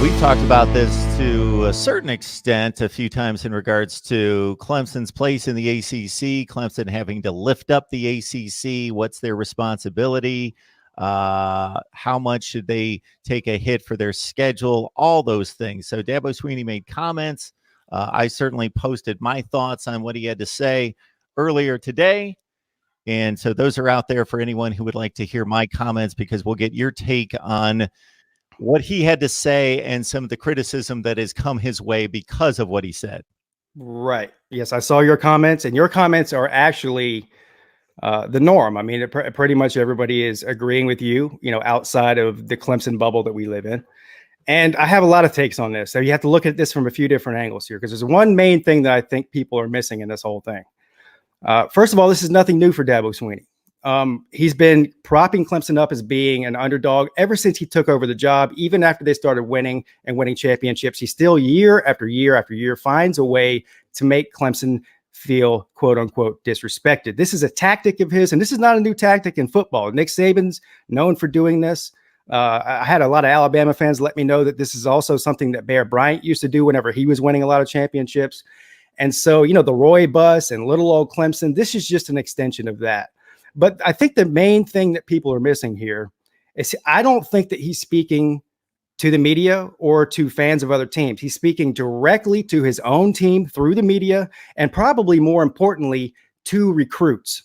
We've talked about this to a certain extent a few times in regards to Clemson's place in the ACC, Clemson having to lift up the ACC. What's their responsibility? How much should they take a hit for their schedule? All those things. So Dabo Swinney made comments. I certainly posted my thoughts on what he had to say earlier today. And so those are out there for anyone who would like to hear my comments, because we'll get your take on what he had to say and some of the criticism that has come his way because of what he said. Right. Yes, I saw your comments, and your comments are actually the norm. I mean, pretty much everybody is agreeing with you, outside of the Clemson bubble that we live in. And I have a lot of takes on this. So you have to look at this from a few different angles here, because there's one main thing that I think people are missing in this whole thing. First of all, this is nothing new for Dabo Swinney. He's been propping Clemson up as being an underdog ever since he took over the job. Even after they started winning championships, he still year after year after year finds a way to make Clemson feel, quote unquote, disrespected. This is a tactic of his, and this is not a new tactic in football. Nick Saban's known for doing this. I had a lot of Alabama fans let me know that this is also something that Bear Bryant used to do whenever he was winning a lot of championships. And so, the Roy bus and little old Clemson, this is just an extension of that. But I think the main thing that people are missing here is I don't think that he's speaking to the media or to fans of other teams. He's speaking directly to his own team through the media, and probably more importantly, to recruits.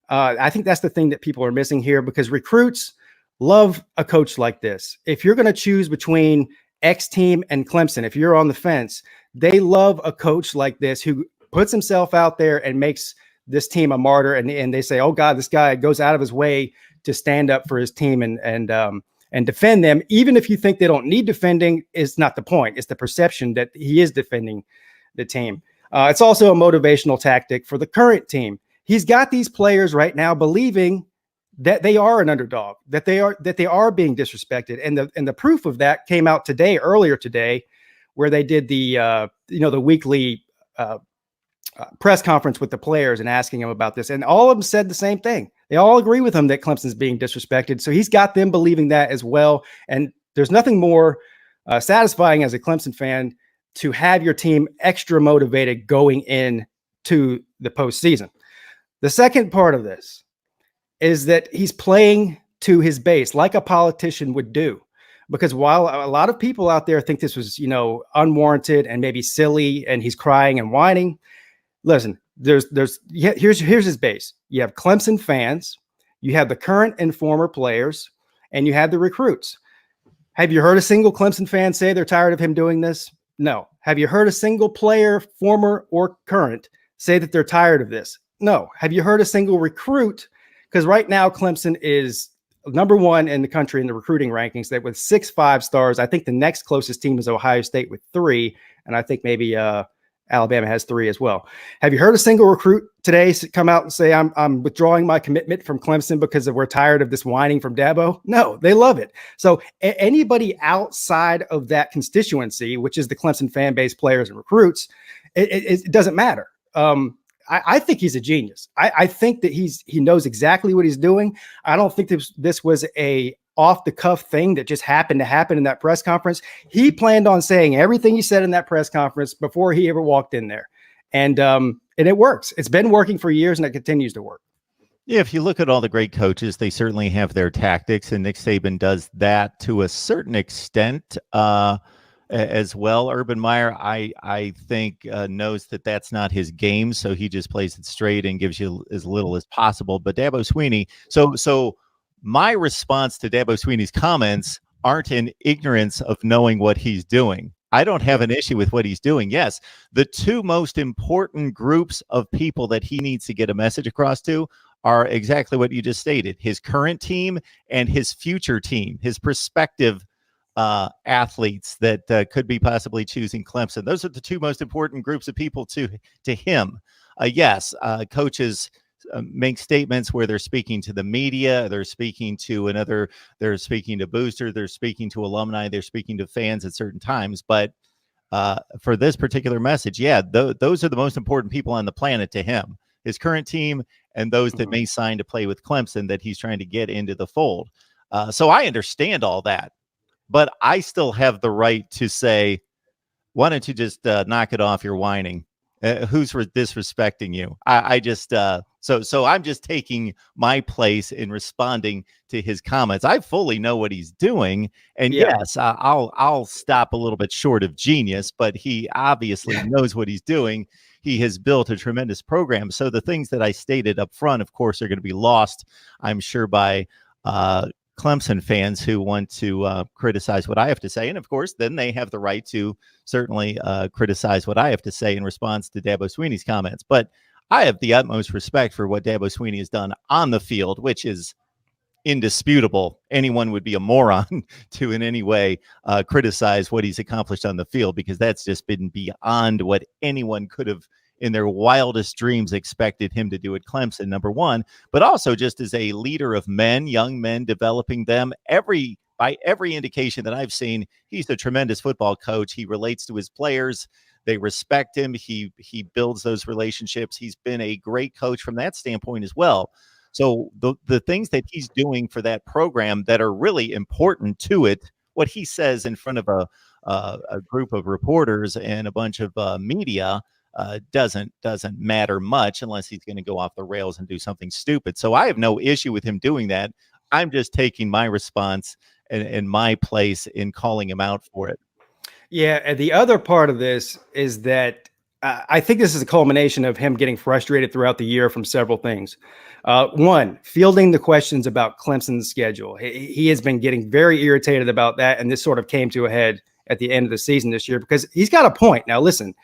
I think that's the thing that people are missing here, because recruits love a coach like this. If you're going to choose between X team and Clemson, if you're on the fence, they love a coach like this who puts himself out there and makes this team a martyr, and they say, oh God, this guy goes out of his way to stand up for his team and defend them. Even if you think they don't need defending, is not the point. It's the perception that he is defending the team. It's also a motivational tactic for the current team. He's got these players right now believing that they are an underdog, that they are being disrespected. And the proof of that came out earlier today, where they did the weekly press conference with the players and asking them about this. And all of them said the same thing. They all agree with him that Clemson's being disrespected. So he's got them believing that as well. And there's nothing more satisfying as a Clemson fan to have your team extra motivated going into the postseason. The second part of this is that he's playing to his base like a politician would do. Because while a lot of people out there think this was, unwarranted and maybe silly, and he's crying and whining, listen, here's his base. You have Clemson fans, you have the current and former players, and you have the recruits. Have you heard a single Clemson fan say they're tired of him doing this? No. Have you heard a single player, former or current, say that they're tired of this? No. Have you heard a single recruit? Because right now Clemson is number one in the country in the recruiting rankings, that with 6 5-stars. I think the next closest team is Ohio State with 3. And I think maybe Alabama has 3 as well. Have you heard a single recruit today come out and say, I'm withdrawing my commitment from Clemson because we're tired of this whining from Dabo? No, they love it. So anybody outside of that constituency, which is the Clemson fan base, players and recruits, it doesn't matter. I think he's a genius. I think that he knows exactly what he's doing. I don't think this was a off the cuff thing that just happened to happen in that press conference. He planned on saying everything he said in that press conference before he ever walked in there. And it works. It's been working for years, and it continues to work. Yeah, if you look at all the great coaches, they certainly have their tactics, and Nick Saban does that to a certain extent as well. Urban Meyer, I think, knows that that's not his game, so he just plays it straight and gives you as little as possible. But Dabo Swinney, so my response to Dabo Swinney's comments aren't in ignorance of knowing what he's doing. I don't have an issue with what he's doing. Yes, the two most important groups of people that he needs to get a message across to are exactly what you just stated: his current team and his future team, his prospective athletes that could be possibly choosing Clemson. Those are the two most important groups of people to him. Yes, coaches make statements where they're speaking to the media, they're speaking to they're speaking to boosters, they're speaking to alumni, they're speaking to fans at certain times. But for this particular message, those are the most important people on the planet to him: his current team and those that may sign to play with Clemson that he's trying to get into the fold. So I understand all that. but I still have the right to say, why don't you just knock it off? You're whining. Who's disrespecting you? I just so I'm just taking my place in responding to his comments. I fully know what he's doing, and Yeah. yes, I'll stop a little bit short of genius, but he obviously knows what he's doing. He has built a tremendous program. So the things that I stated up front, of course, are going to be lost, I'm sure, by Clemson fans who want to criticize what I have to say. And of course, then they have the right to certainly criticize what I have to say in response to Dabo Swinney's comments. But I have the utmost respect for what Dabo Swinney has done on the field, which is indisputable. Anyone would be a moron to in any way criticize what he's accomplished on the field, because that's just been beyond what anyone could have in their wildest dreams expected him to do at Clemson, number one, but also just as a leader of men, young men, developing them. By every indication that I've seen, he's a tremendous football coach. He relates to his players. They respect him. He builds those relationships. He's been a great coach from that standpoint as well. So the things that he's doing for that program that are really important to it, what he says in front of a group of reporters and a bunch of media, doesn't matter much unless he's going to go off the rails and do something stupid. So I have no issue with him doing that. I'm just taking my response and my place in calling him out for it. Yeah, and the other part of this is that I think this is a culmination of him getting frustrated throughout the year from several things. One, fielding the questions about Clemson's schedule. He has been getting very irritated about that, and this sort of came to a head at the end of the season this year, because he's got a point. Now, listen,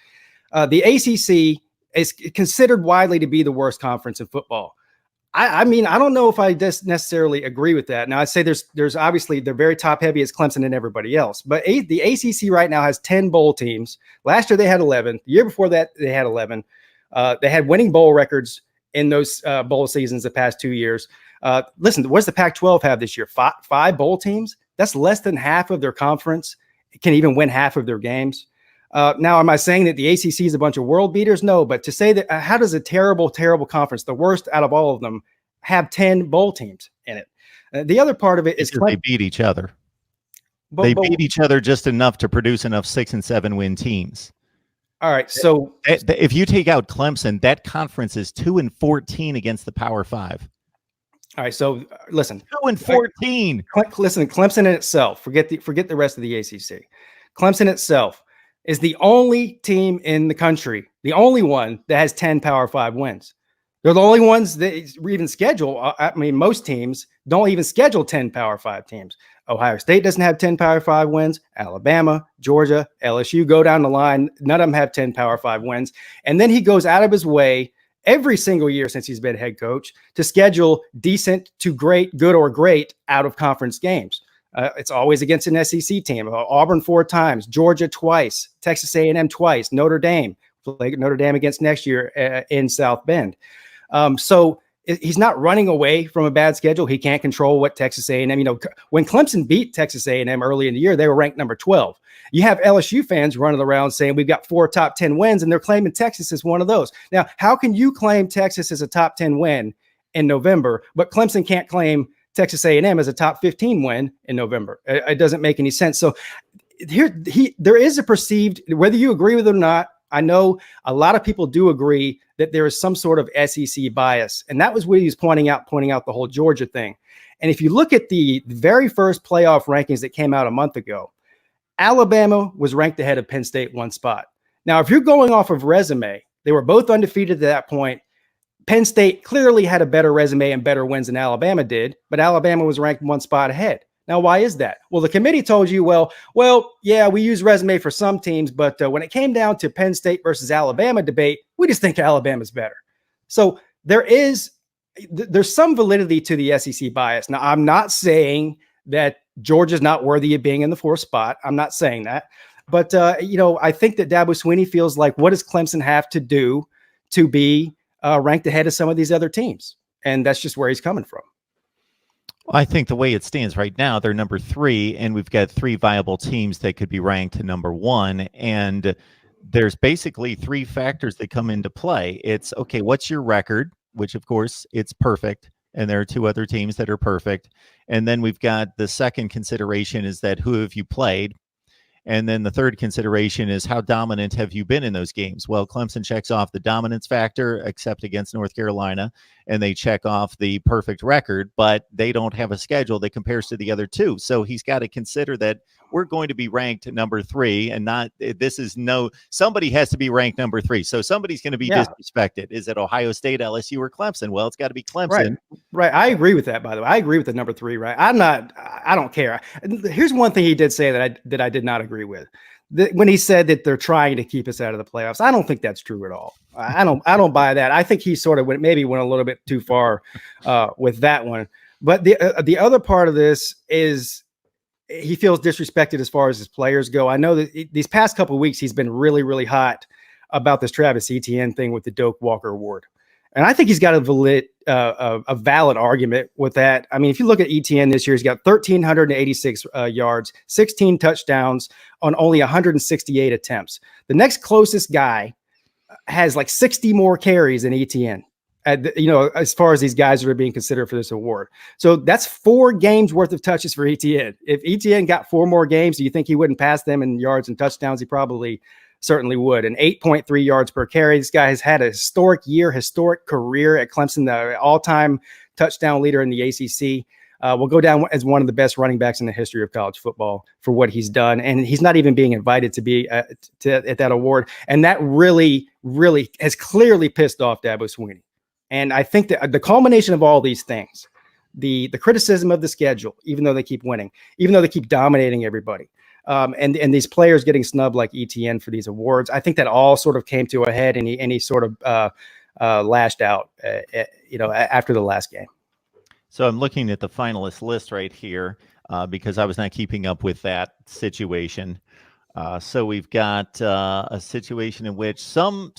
the ACC is considered widely to be the worst conference in football. I mean, I don't know if I just necessarily agree with that. Now, I'd say there's obviously they're very top heavy as Clemson and everybody else, but the ACC right now has 10 bowl teams. Last year they had 11. The year before that they had 11. They had winning bowl records in those bowl seasons the past 2 years. Listen, what does the Pac-12 have this year? Five bowl teams? That's less than half of their conference. It can even win half of their games. Now, am I saying that the ACC is a bunch of world beaters? No, but to say that, how does a terrible, terrible conference, the worst out of all of them, have 10 bowl teams in it? The other part of it is they beat each other. They beat each other just enough to produce enough 6 and 7 win teams. All right, so if you take out Clemson, that conference is 2-14 against the Power Five. All right, so listen, 2-14. Listen, Clemson in itself. Forget the rest of the ACC. Clemson itself is the only team in the country, the only one that has 10 Power 5 wins. They're the only ones that even schedule. I mean, most teams don't even schedule 10 Power 5 teams. Ohio State doesn't have 10 Power 5 wins. Alabama, Georgia, LSU, go down the line. None of them have 10 Power 5 wins. And then he goes out of his way every single year since he's been head coach to schedule decent to great, good or great out of conference games. It's always against an SEC team. Auburn 4 times, Georgia twice, Texas A&M twice, Notre Dame. Play Notre Dame against next year in South Bend. So he's not running away from a bad schedule. He can't control what Texas A&M. You know, when Clemson beat Texas A&M early in the year, they were ranked number 12. You have LSU fans running around saying we've got 4 top 10 wins, and they're claiming Texas is one of those. Now, how can you claim Texas as a top 10 win in November, but Clemson can't claim Texas A&M as a top 15 win in November? It doesn't make any sense. So there is a perceived, whether you agree with it or not, I know a lot of people do agree that there is some sort of SEC bias. And that was what he was pointing out the whole Georgia thing. And if you look at the very first playoff rankings that came out a month ago, Alabama was ranked ahead of Penn State 1 spot. Now, if you're going off of resume, they were both undefeated at that point. Penn State clearly had a better resume and better wins than Alabama did, but Alabama was ranked 1 spot ahead. Now, why is that? Well, the committee told you, well, yeah, we use resume for some teams, but when it came down to Penn State versus Alabama debate, we just think Alabama's better. So there's some validity to the SEC bias. Now, I'm not saying that Georgia's not worthy of being in the 4th spot. I'm not saying that. But, I think that Dabo Swinney feels like, what does Clemson have to do to be ranked ahead of some of these other teams? And that's just where he's coming from. I think the way it stands right now, they're number 3, and we've got 3 viable teams that could be ranked to number 1. And there's basically 3 factors that come into play. It's, okay, what's your record? Which, of course, it's perfect. and there are two other teams that are perfect. And then we've got the second consideration is that who have you played? And then the third consideration is how dominant have you been in those games? Well, Clemson checks off the dominance factor, except against North Carolina, and they check off the perfect record, but they don't have a schedule that compares to the other two. So he's got to consider that we're going to be ranked number 3, and not somebody has to be ranked number 3. So somebody's going to be disrespected. Is it Ohio State, LSU, or Clemson? Well, it's got to be Clemson. Right. I agree with that, by the way. I agree with the number 3, right? I don't care. Here's one thing he did say that I did not agree with. When he said that they're trying to keep us out of the playoffs, I don't think that's true at all. I don't buy that. I think he sort of went a little bit too far with that one. But the other part of this is he feels disrespected as far as his players go. I know that these past couple of weeks he's been really, really hot about this Travis Etienne thing with the Doak Walker Award, and I think he's got a valid argument with that. I mean, if you look at Etienne this year, he's got 1,386 yards, 16 touchdowns on only 168 attempts. The next closest guy has like 60 more carries than Etienne. As far as these guys that are being considered for this award. So that's 4 games worth of touches for Etienne. If Etienne got 4 more games, do you think he wouldn't pass them in yards and touchdowns? He certainly would. And 8.3 yards per carry. This guy has had a historic career at Clemson, the all-time touchdown leader in the ACC. Will go down as one of the best running backs in the history of college football for what he's done. And he's not even being invited to be at that award. And that really, really has clearly pissed off Dabo Swinney. And I think that the culmination of all these things, the criticism of the schedule, even though they keep winning, even though they keep dominating everybody, and these players getting snubbed like Etienne for these awards, I think that all sort of came to a head, and he sort of lashed out, after the last game. So I'm looking at the finalist list right here because I was not keeping up with that situation. So we've got a situation in which some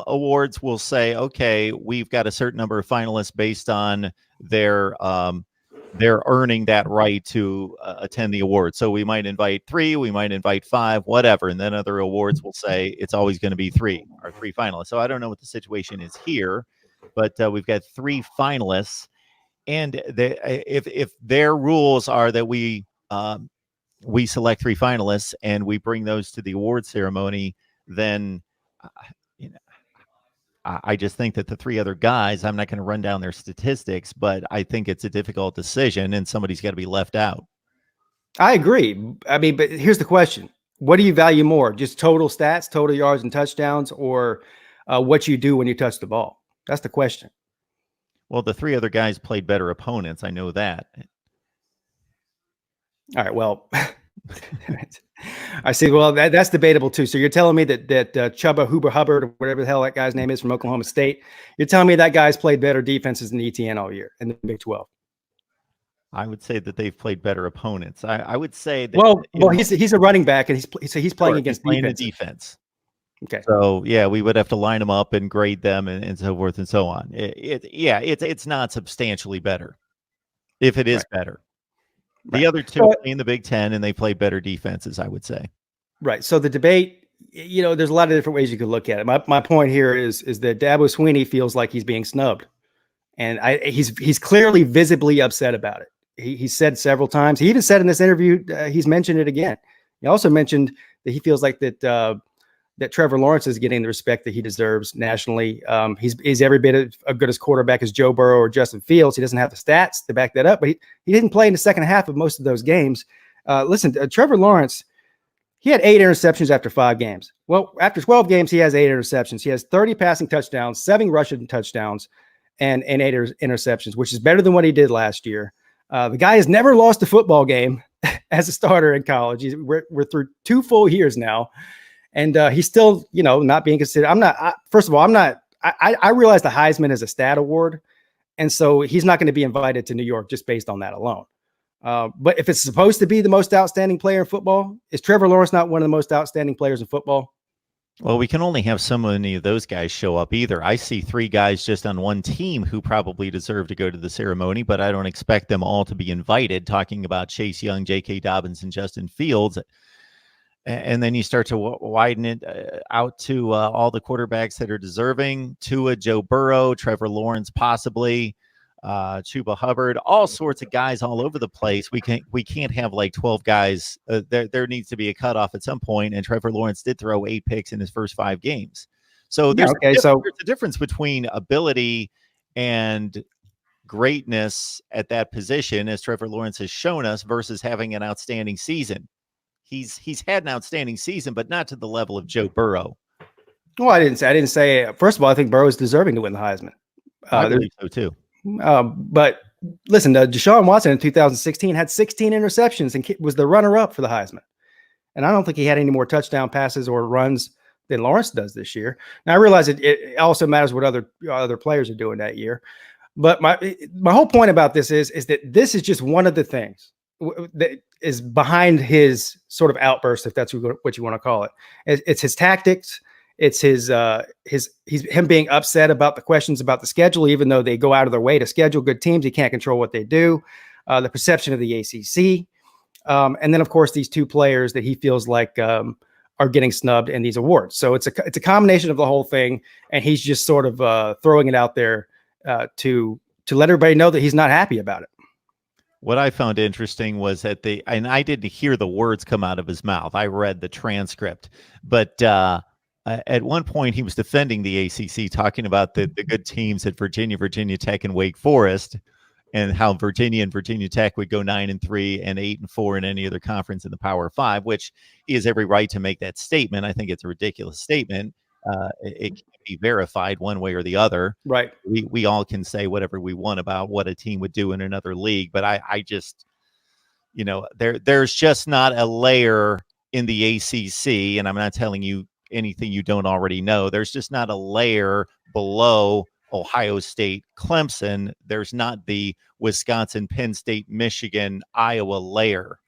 awards will say, okay, we've got a certain number of finalists based on their earning that right to attend the award. So we might invite 3, we might invite 5, whatever. And then other awards will say it's always going to be 3 finalists. So I don't know what the situation is here, but we've got 3 finalists. And if their rules are that we select 3 finalists and we bring those to the award ceremony, then I just think that the 3 other guys, I'm not going to run down their statistics, but I think it's a difficult decision and somebody's got to be left out. I agree. I mean, but here's the question. What do you value more? Just total stats, total yards and touchdowns, or what you do when you touch the ball? That's the question. Well, the 3 other guys played better opponents. I know that. All right. Well, I see. Well, that's debatable too. So you're telling me that Chubba Hubbard, or whatever the hell that guy's name is from Oklahoma State, you're telling me that guy's played better defenses than Etienne all year in the Big 12? I would say that they've played better opponents. I would say that. Well, he's a running back, and he's playing against defense. Okay. So yeah, we would have to line them up and grade them and so forth and so on. It's not substantially better, if it is better. The other 2 play in the Big Ten, and they played better defenses, I would say. Right. So the debate, there's a lot of different ways you could look at it. My point here is that Dabo Swinney feels like he's being snubbed, and he's clearly visibly upset about it. He said several times. He even said in this interview, he's mentioned it again. He also mentioned that he feels like that Trevor Lawrence is getting the respect that he deserves nationally. He's every bit as good as quarterback as Joe Burrow or Justin Fields. He doesn't have the stats to back that up, but he didn't play in the second half of most of those games. Listen, Trevor Lawrence, he had 8 interceptions after 5 games. Well, after 12 games, he has 8 interceptions. He has 30 passing touchdowns, 7 rushing touchdowns, and 8 interceptions, which is better than what he did last year. The guy has never lost a football game as a starter in college. We're through 2 full years now. And he's still, not being considered. First of all, I realize the Heisman is a stat award. And so he's not going to be invited to New York just based on that alone. But if it's supposed to be the most outstanding player in football, is Trevor Lawrence not one of the most outstanding players in football? Well, we can only have so many of those guys show up either. I see 3 guys just on one team who probably deserve to go to the ceremony, but I don't expect them all to be invited, talking about Chase Young, J.K. Dobbins, and Justin Fields. And then you start to widen it out to all the quarterbacks that are deserving. Tua, Joe Burrow, Trevor Lawrence, possibly. Chuba Hubbard, all sorts of guys all over the place. We can't have like 12 guys. There needs to be a cutoff at some point. And Trevor Lawrence did throw 8 picks in his first 5 games. So there's there's a difference between ability and greatness at that position, as Trevor Lawrence has shown us, versus having an outstanding season. He's had an outstanding season, but not to the level of Joe Burrow. Well, I didn't say. First of all, I think Burrow is deserving to win the Heisman. I believe so too. But listen, Deshaun Watson in 2016 had 16 interceptions and was the runner-up for the Heisman. And I don't think he had any more touchdown passes or runs than Lawrence does this year. Now I realize it also matters what other players are doing that year. But my whole point about this is that this is just one of the things that is behind his sort of outburst, if that's what you want to call it. It's his tactics. It's him being upset about the questions about the schedule, even though they go out of their way to schedule good teams. He can't control what they do. The perception of the ACC. And then, of course, these 2 players that he feels like are getting snubbed in these awards. So it's a combination of the whole thing. And he's just sort of throwing it out there to let everybody know that he's not happy about it. What I found interesting was and I didn't hear the words come out of his mouth. I read the transcript, but at one point he was defending the ACC, talking about the good teams at Virginia Tech, and Wake Forest, and how Virginia and Virginia Tech would go 9-3 and 8-4 in any other conference in the Power 5, which he has every right to make that statement. I think it's a ridiculous statement. It can't be verified one way or the other. Right. We all can say whatever we want about what a team would do in another league, but I just, there's just not a layer in the ACC, and I'm not telling you anything you don't already know. There's just not a layer below Ohio State, Clemson. There's not the Wisconsin, Penn State, Michigan, Iowa layer.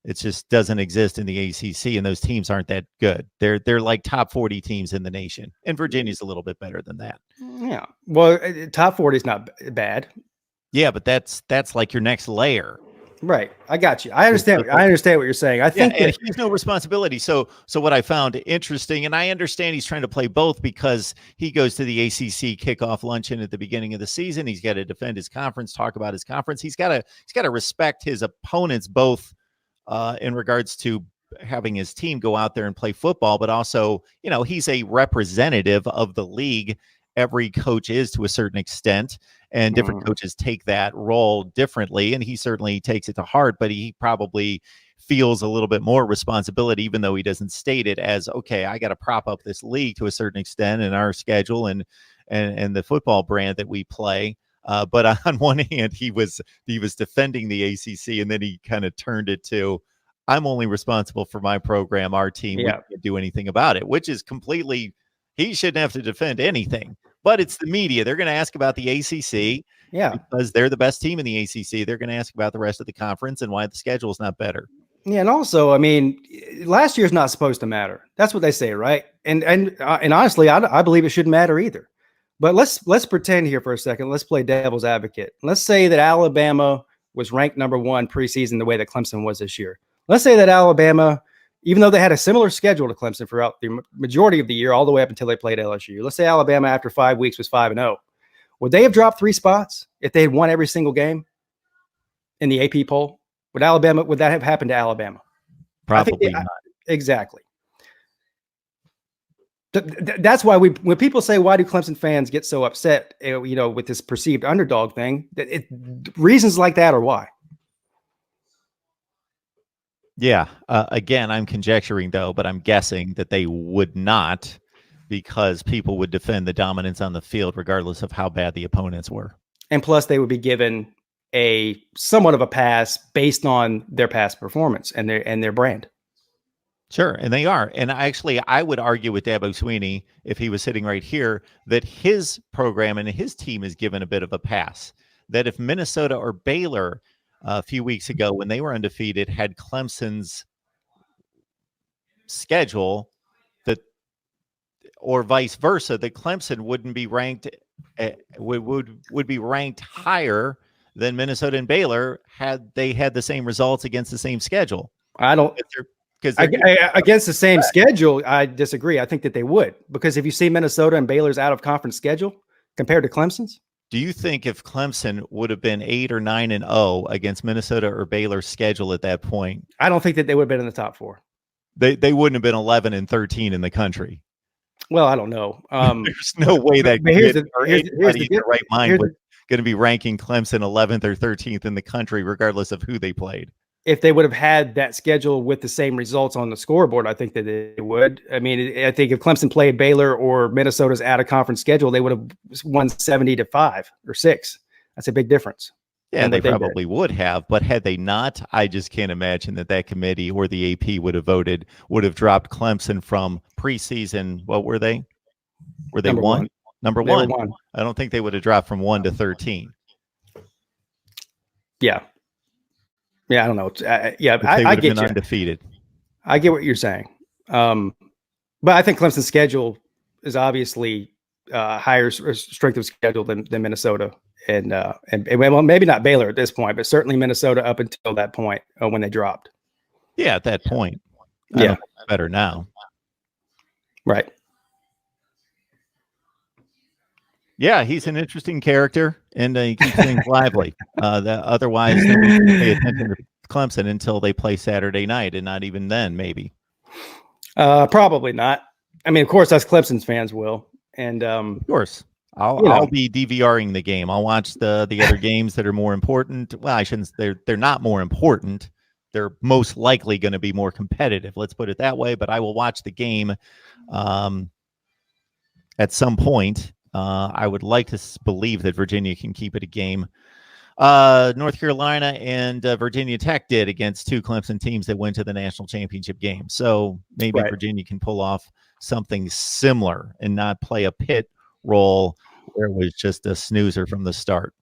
It just doesn't exist in the ACC, and those teams aren't that good. They're like top 40 teams in the nation, and Virginia's a little bit better than that. Yeah, well, top 40 is not bad. Yeah, but that's like your next layer. Right. I got you. I understand what you're saying. I think and he has no responsibility. So what I found interesting, and I understand he's trying to play both, because he goes to the ACC kickoff luncheon at the beginning of the season. He's got to defend his conference, talk about his conference. He's got to respect his opponents, both in regards to having his team go out there and play football, but also, he's a representative of the league. Every coach is, to a certain extent, and different coaches take that role differently, and he certainly takes it to heart, but he probably feels a little bit more responsibility, even though he doesn't state it as, okay, I got to prop up this league to a certain extent, and our schedule and the football brand that we play. But on one hand, he was defending the ACC, and then he kind of turned it to, I'm only responsible for my program, our team. Yeah. We can't do anything about it, which is completely, he shouldn't have to defend anything. But it's the media. They're going to ask about the ACC, because they're the best team in the ACC. They're going to ask about the rest of the conference and why the schedule is not better. Yeah, and also, I mean, last year's not supposed to matter. That's what they say, right? And honestly, I believe it shouldn't matter either. But let's pretend here for a second. Let's play devil's advocate. Let's say that Alabama was ranked number 1 preseason the way that Clemson was this year. Let's say that Alabama, even though they had a similar schedule to Clemson throughout the majority of the year, all the way up until they played LSU. Let's say Alabama, after 5 weeks, was 5-0. Would they have dropped 3 spots if they had won every single game in the AP poll? Would that have happened to Alabama? Probably not. Exactly. That's why when people say, why do Clemson fans get so upset, with this perceived underdog thing, reasons like that are why. Yeah. Again, I'm conjecturing, though, but I'm guessing that they would not, because people would defend the dominance on the field regardless of how bad the opponents were. And plus, they would be given a somewhat of a pass based on their past performance and their brand. Sure, and they are. And I would argue with Dabo Swinney, if he was sitting right here, that his program and his team is given a bit of a pass. That if Minnesota or Baylor a few weeks ago, when they were undefeated, had Clemson's schedule, or vice versa, that Clemson wouldn't be ranked, would be ranked higher than Minnesota and Baylor had they had the same results against the same schedule. Against the same schedule, I disagree. I think that they would, because if you see Minnesota and Baylor's out of conference schedule compared to Clemson's, Do you think if Clemson would have been 8 or 9-0 against Minnesota or Baylor's schedule at that point, I don't think that they would have been in the top 4. They wouldn't have been 11-13 in the country. Well, I don't know. There's no way that here's the right mind was going to be ranking Clemson 11th or 13th in the country, regardless of who they played. If they would have had that schedule with the same results on the scoreboard, I think that they would. I mean, I think if Clemson played Baylor or Minnesota's out of conference schedule, they would have won 70-5 or 6. That's a big difference. Yeah, they probably would have, but had they not, I just can't imagine that committee or the AP would have dropped Clemson from preseason. What were they? Were they one? Number one. I don't think they would have dropped from 1 to 13. Yeah. Yeah, I don't know. I get you. Undefeated. I get what you're saying. But I think Clemson's schedule is obviously higher strength of schedule than Minnesota. And well, maybe not Baylor at this point, but certainly Minnesota up until that point when they dropped. Yeah, at that point. Yeah, better now. Right. Yeah, he's an interesting character, and he keeps things lively. Otherwise, they would pay attention to Clemson until they play Saturday night, and not even then, maybe. Probably not. I mean, of course, us Clemson fans will, and of course. I'll be DVRing the game. I'll watch the other games that are more important. Well, I shouldn't. They're not more important. They're most likely going to be more competitive. Let's put it that way. But I will watch the game at some point. I would like to believe that Virginia can keep it a game. North Carolina and Virginia Tech did against 2 Clemson teams that went to the national championship game. So maybe Virginia can pull off something similar and not play a pit role where it was just a snoozer from the start.